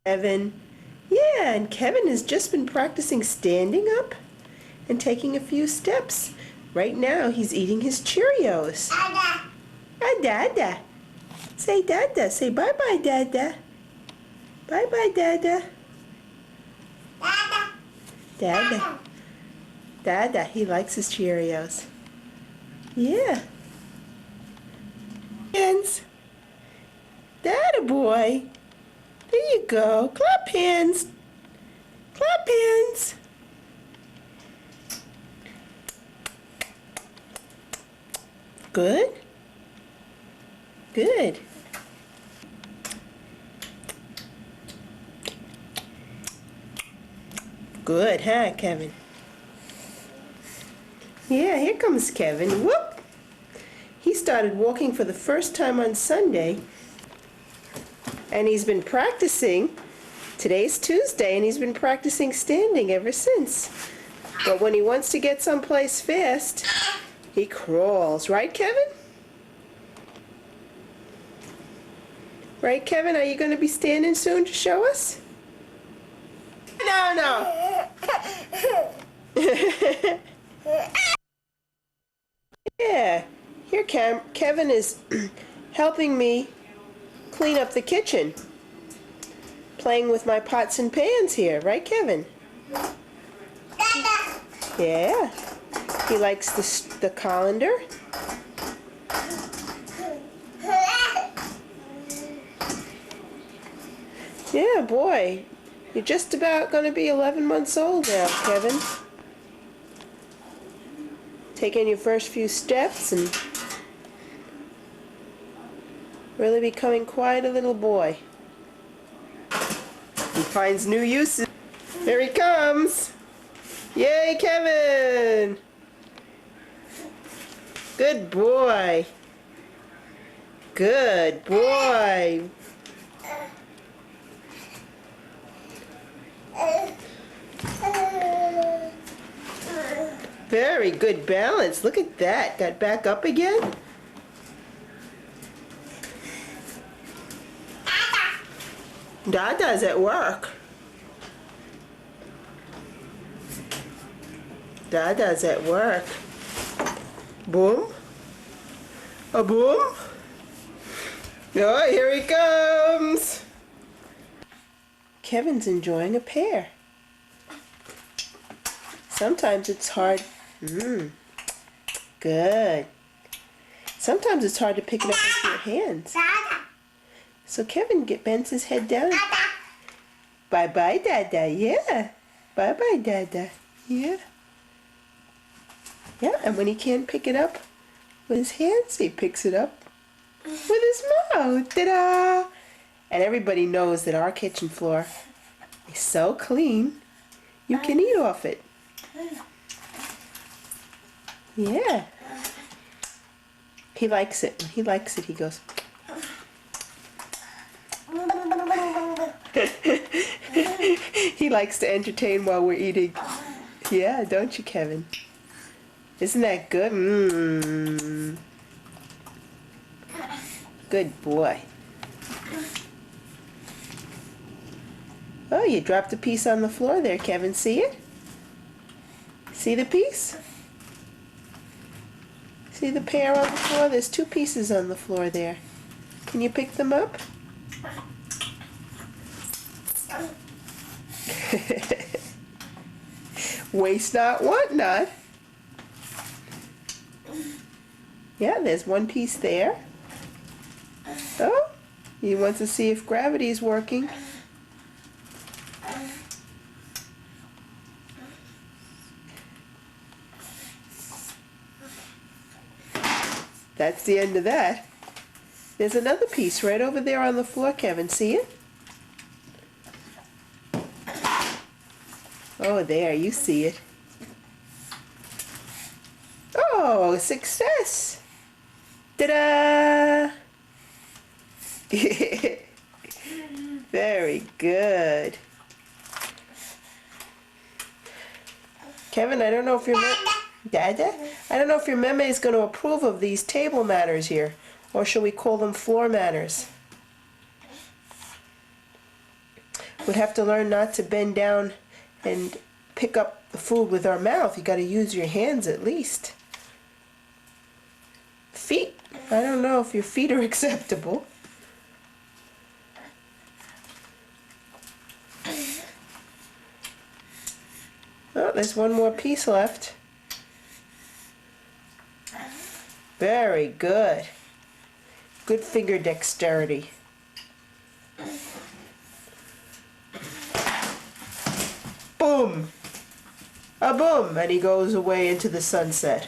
Kevin. Yeah, and Kevin has just been practicing standing up and taking a few steps. Right now, he's eating his Cheerios. Dada. Dada. Say Dada. Say bye-bye, Dada. Bye-bye, Dada. Dada. Dada. Dada. He likes his Cheerios. Yeah. Hands. Dada boy. There you go. Clap hands. Clap hands. Good. Good. Good, huh, Kevin? Yeah, here comes Kevin. Whoop! He started walking for the first time on Sunday, and he's been practicing. Today's Tuesday, and he's been practicing standing ever since. But when he wants to get someplace fast, he crawls. Right, Kevin? Right, Kevin? Are you going to be standing soon to show us? No. Yeah. Here, Kevin is helping me clean up the kitchen. Playing with my pots and pans here. Right, Kevin? Yeah. He likes the colander. Yeah, boy. You're just about going to be 11 months old now, Kevin. Taking your first few steps and really becoming quite a little boy. He finds new uses. Here he comes. Yay, Kevin! Good boy. Good boy. Very good balance. Look at that. Got back up again. Dada's at work. Dada's at work. Boom. A boom. Oh, here he comes. Kevin's enjoying a pear. Sometimes it's hard. Good. Sometimes it's hard to pick it up with your hands. So Kevin bends his head down. Bye-bye, Dada. Yeah. Bye-bye, Dada. Yeah. Yeah, and when he can't pick it up with his hands, he picks it up with his mouth. Ta-da! And everybody knows that our kitchen floor is so clean, you can eat off it. Yeah. He likes it. When he likes it, he goes. He likes to entertain while we're eating. Yeah, don't you, Kevin? Isn't that good? Good boy. Oh, you dropped a piece on the floor there, Kevin. See it? See the piece? See the pear on the floor? There's two pieces on the floor there. Can you pick them up? Waste not, want not. Yeah, there's one piece there. Oh, he wants to see if gravity's working. That's the end of that. There's another piece right over there on the floor, Kevin. See it? Oh, there, you see it. Oh, success! Ta-da! Very good. Kevin, I don't know if your Dada? I don't know if your meme is going to approve of these table manners here, or should we call them floor manners? We'd have to learn not to bend down and pick up the food with our mouth. You got to use your hands at least. Feet. I don't know if your feet are acceptable. Oh, there's one more piece left. Very good. Good finger dexterity. Boom! A boom! And he goes away into the sunset.